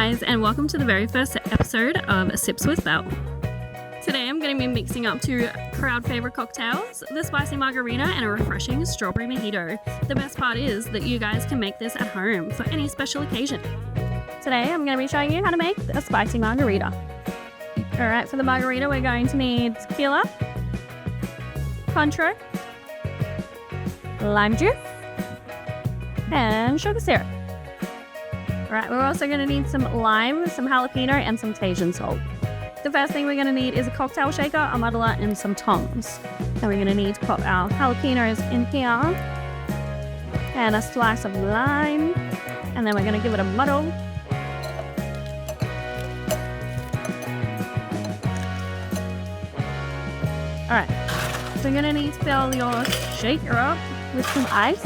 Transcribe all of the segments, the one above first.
guys, and welcome to the very first episode of Sips with Belle. Today I'm going to be mixing up two crowd favorite cocktails, the spicy margarita and a refreshing strawberry mojito. The best part is that you guys can make this at home for any special occasion. Today I'm going to be showing you how to make a spicy margarita. Alright, for the margarita we're going to need tequila, Cointreau, lime juice, and sugar syrup. Alright, we're also going to need some lime, some jalapeno, and some Tajín salt. The first thing we're going to need is a cocktail shaker, a muddler, and some tongs. Then we're going to need to pop our jalapenos in here, and a slice of lime, and then we're going to give it a muddle. Alright, so you're going to need to fill your shaker up with some ice.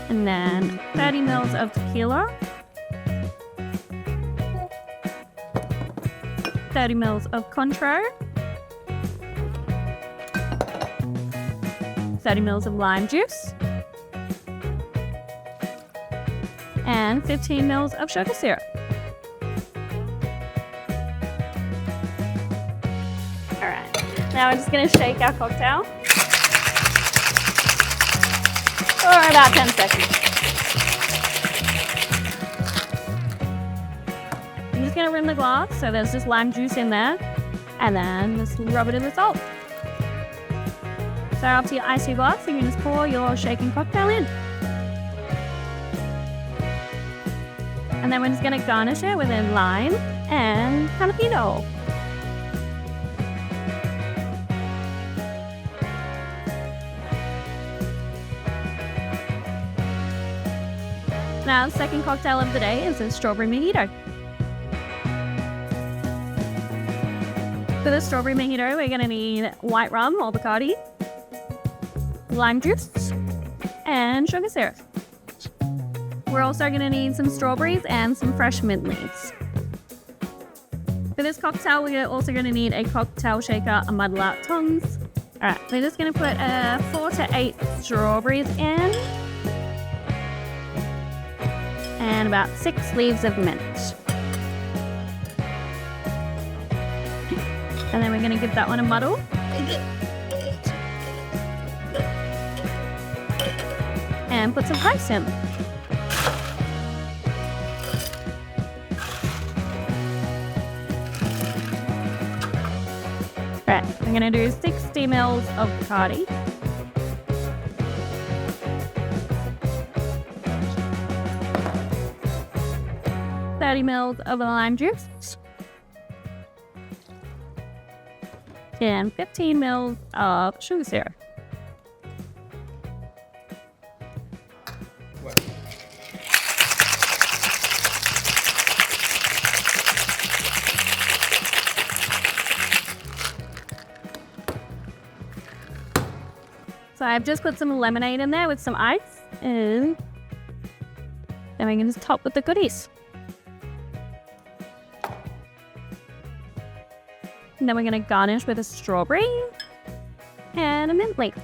And then 30 mils of tequila, 30 mils of Cointreau, 30 mils of lime juice, and 15 mils of sugar syrup. Alright, now we're just going to shake our cocktail for about 10 seconds. I'm just going to rim the glass so there's just lime juice in there, and then just rub it in the salt. So up to your icy glass, you can just pour your shaken cocktail in. And then we're just going to garnish it with a lime and jalapeno. Now, the second cocktail of the day is a strawberry mojito. For the strawberry mojito, we're going to need white rum or Bacardi, lime juice, and sugar syrup. We're also going to need some strawberries and some fresh mint leaves. For this cocktail, we're also going to need a cocktail shaker, a muddler, tongs. Alright, we're just going to put 4 to 8 strawberries in, and about 6 leaves of mint. And then we're going to give that one a muddle. And put some ice in. Right, I'm going to do 60 mils of Bacardi. Mils of lime juice and 15 mils of sugar syrup. So I've just put some lemonade in there with some ice, and then we can just top with the goodies. And then we're going to garnish with a strawberry and a mint leaf.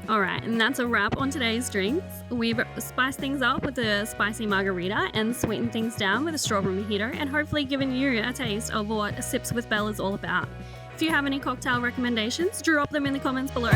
Alright, and that's a wrap on today's drinks. We've spiced things up with a spicy margarita and sweetened things down with a strawberry mojito, and hopefully given you a taste of what Sips with Belle is all about. If you have any cocktail recommendations, drop them in the comments below.